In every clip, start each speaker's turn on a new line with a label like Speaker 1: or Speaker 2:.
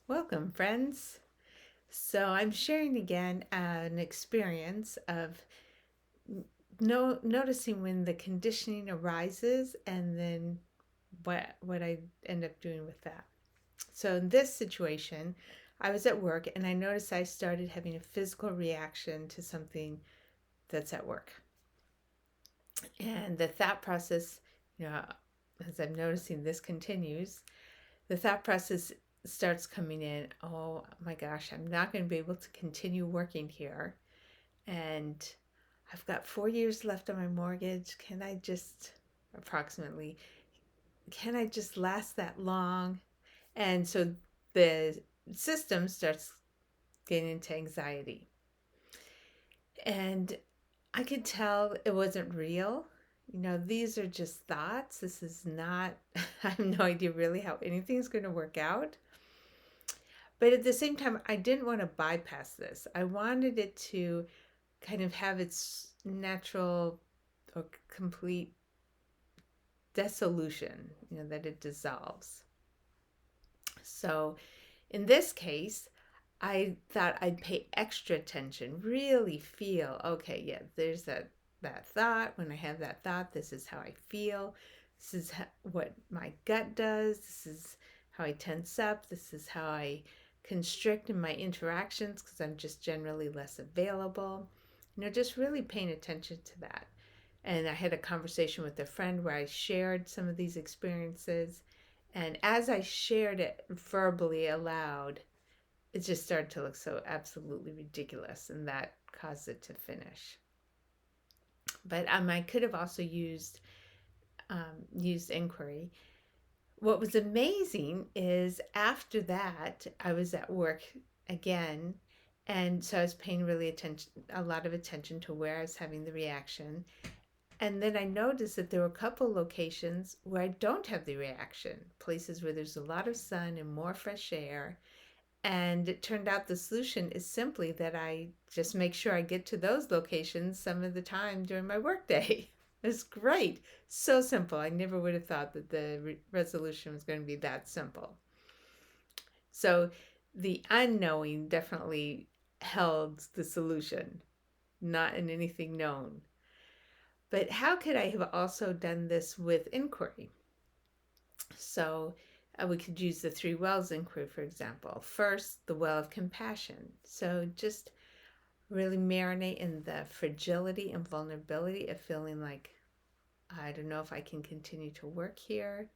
Speaker 1: Welcome, friends. So, I'm sharing again an experience of noticing when the conditioning arises and then what I end up doing with that. So, in this situation, I was at work and I noticed I started having a physical reaction to something that's at work. And the thought process, you know, as I'm noticing this continues, the thought process starts coming in. Oh my gosh, I'm not going to be able to continue working here. And I've got 4 years left on my mortgage. Approximately, can I just last that long? And so the system starts getting into anxiety. And I could tell it wasn't real. These are just thoughts. This is not, I have no idea really how anything's going to work out. But at the same time, I didn't want to bypass this. I wanted it to kind of have its natural or complete dissolution, that it dissolves. So in this case, I thought I'd pay extra attention, really feel, okay, yeah, there's that thought. When I have that thought, this is how I feel. This is what my gut does. This is how I tense up. This is how I constrict in my interactions because I'm just generally less available. Just really paying attention to that. And I had a conversation with a friend where I shared some of these experiences. And as I shared it verbally aloud, it just started to look so absolutely ridiculous. And that caused it to finish. But I could have also used inquiry. What was amazing is after that, I was at work again, and so I was paying a lot of attention to where I was having the reaction. And then I noticed that there were a couple locations where I don't have the reaction, places where there's a lot of sun and more fresh air. And it turned out the solution is simply that I just make sure I get to those locations some of the time during my workday. It's great. So simple. I never would have thought that the resolution was going to be that simple. So the unknowing definitely held the solution, not in anything known. But how could I have also done this with inquiry? So we could use the three wells inquiry, for example. First, the well of compassion. So just really marinate in the fragility and vulnerability of feeling like, I don't know if I can continue to work here.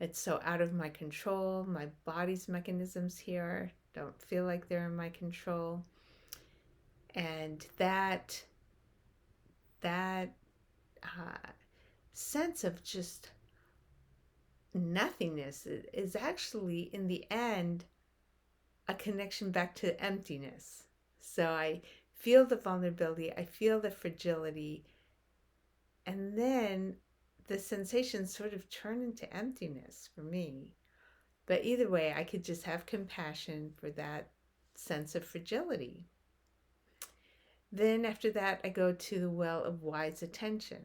Speaker 1: It's so out of my control. My body's mechanisms here don't feel like they're in my control. And that sense of just nothingness is actually in the end a connection back to emptiness. So I feel the vulnerability, I feel the fragility, and then the sensations sort of turn into emptiness for me. But either way, I could just have compassion for that sense of fragility. Then after that, I go to the well of wise attention.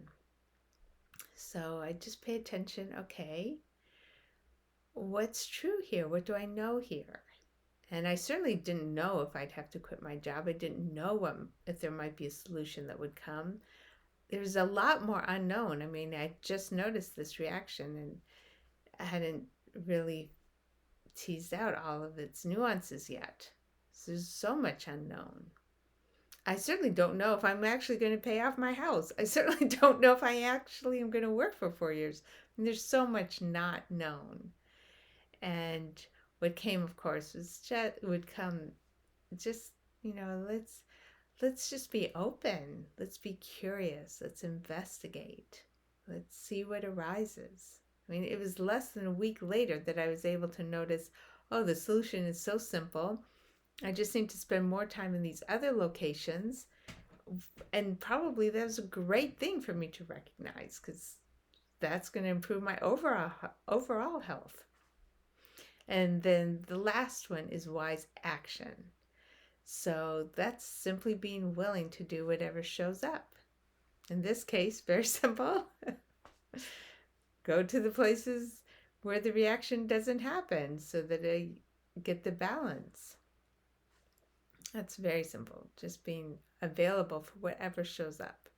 Speaker 1: So I just pay attention, okay, what's true here? What do I know here? And I certainly didn't know if I'd have to quit my job. I didn't know if there might be a solution that would come. There's a lot more unknown. I mean, I just noticed this reaction and I hadn't really teased out all of its nuances yet. So there's so much unknown. I certainly don't know if I'm actually going to pay off my house. I certainly don't know if I actually am going to work for 4 years. And there's so much not known. And what came, of course, would come just, let's just be open. Let's be curious. Let's investigate. Let's see what arises. I mean, it was less than a week later that I was able to notice, oh, the solution is so simple. I just need to spend more time in these other locations. And probably that was a great thing for me to recognize because that's going to improve my overall health. And then the last one is wise action. So that's simply being willing to do whatever shows up. In this case, very simple. Go to the places where the reaction doesn't happen so that get the balance. That's very simple. Just being available for whatever shows up.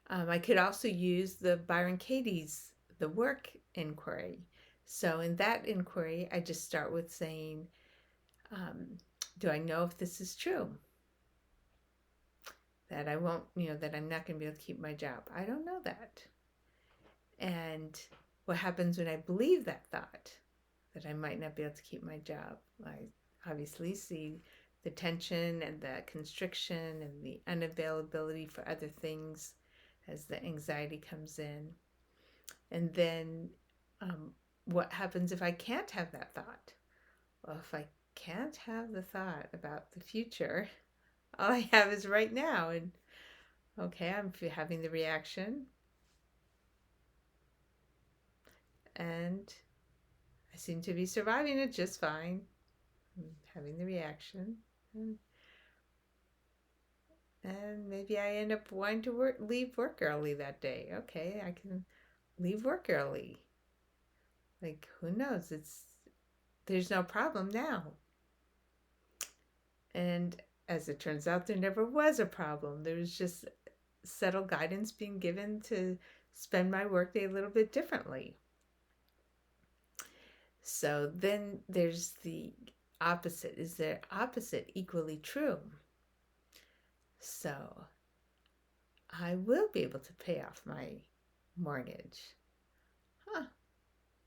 Speaker 1: I could also use the Byron Katie's the work inquiry. So in that inquiry, I just start with saying, do I know if this is true? That I won't, that I'm not going to be able to keep my job. I don't know that. And what happens when I believe that thought, that I might not be able to keep my job? I obviously see the tension and the constriction and the unavailability for other things as the anxiety comes in. And then what happens if I can't have that thought? Well, if I can't have the thought about the future, all I have is right now. And okay, I'm having the reaction. And I seem to be surviving it just fine. I'm having the reaction. And, and maybe I end up wanting to leave work early that day. Okay, I can leave work early. Like, who knows? There's no problem now. And as it turns out, there never was a problem. There was just subtle guidance being given to spend my workday a little bit differently. So then there's the opposite. Is the opposite equally true? So I will be able to pay off my mortgage. Huh.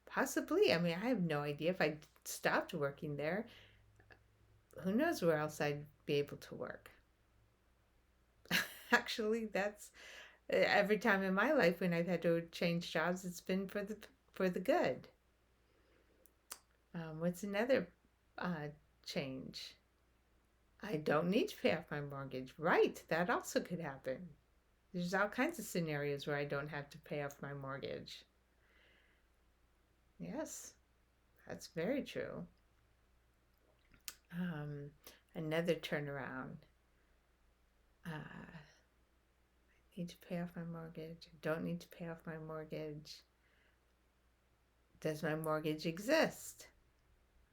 Speaker 1: Possibly. I mean, I have no idea if I stopped working there. Who knows where else I'd be able to work? Actually, that's every time in my life when I've had to change jobs, it's been for the good. What's another change? I don't need to pay off my mortgage. Right, that also could happen. There's all kinds of scenarios where I don't have to pay off my mortgage. Yes, that's very true. Another turnaround. I need to pay off my mortgage. I don't need to pay off my mortgage. Does my mortgage exist?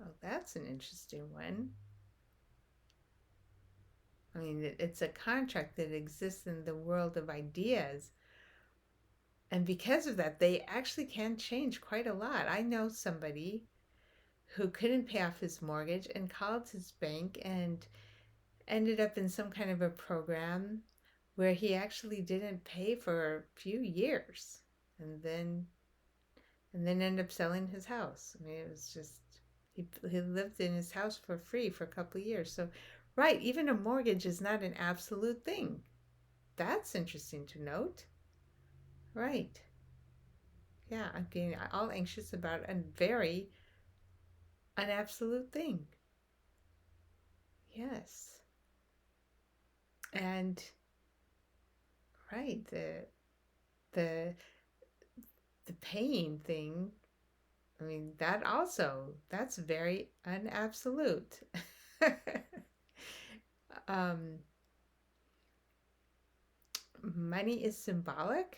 Speaker 1: Oh, that's an interesting one. I mean, it's a contract that exists in the world of ideas. And because of that, they actually can change quite a lot. I know somebody who couldn't pay off his mortgage and called his bank and ended up in some kind of a program where he actually didn't pay for a few years and then ended up selling his house. I mean, it was just he lived in his house for free for a couple of years. So, right, even a mortgage is not an absolute thing. That's interesting to note. Right. Yeah, I'm getting all anxious about a very an absolute thing. Yes. And right, the the pain thing, I mean, that's very unabsolute. um, Money is symbolic.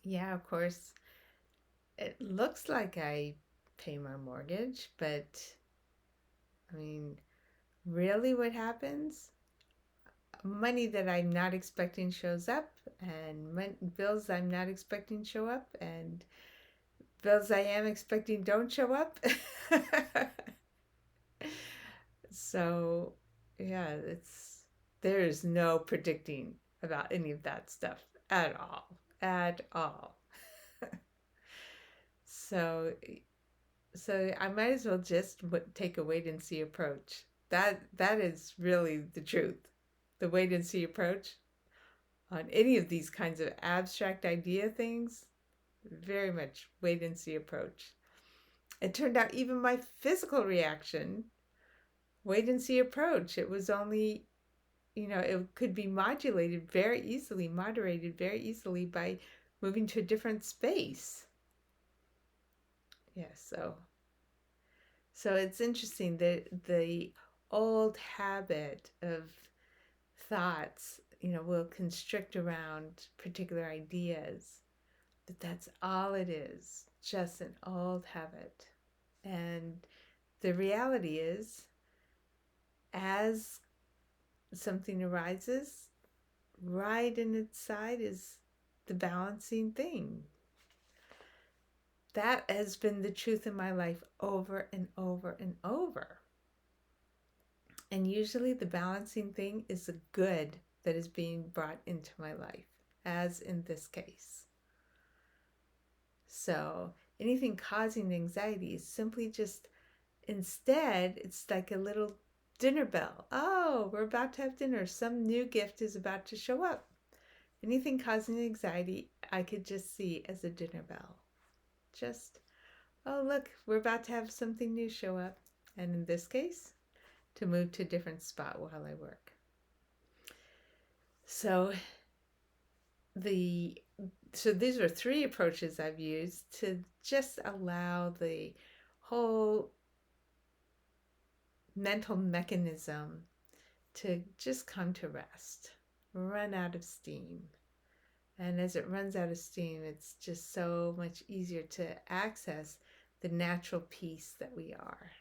Speaker 1: Yeah, of course, it looks like I pay my mortgage, but I mean, really what happens? Money that I'm not expecting shows up, and bills I'm not expecting show up, and bills I am expecting don't show up. So, yeah, there is no predicting about any of that stuff at all. At all. So, so I might as well just take a wait and see approach. That is really the truth. The wait and see approach on any of these kinds of abstract idea things, very much wait and see approach. It turned out even my physical reaction, wait and see approach. It was only, it could be moderated very easily by moving to a different space. Yeah, so it's interesting that the old habit of thoughts, will constrict around particular ideas, but that's all it is, just an old habit. the reality is, as something arises, right in its side is the balancing thing. That has been the truth in my life over and over and over. And usually the balancing thing is the good that is being brought into my life, as in this case. So anything causing anxiety is simply just, instead, it's like a little dinner bell. Oh, we're about to have dinner. Some new gift is about to show up. Anything causing anxiety, I could just see as a dinner bell. Just, oh, look, we're about to have something new show up. And in this case, to move to a different spot while I work. So these are 3 approaches I've used to just allow the whole mental mechanism to just come to rest, run out of steam. And as it runs out of steam, it's just so much easier to access the natural peace that we are.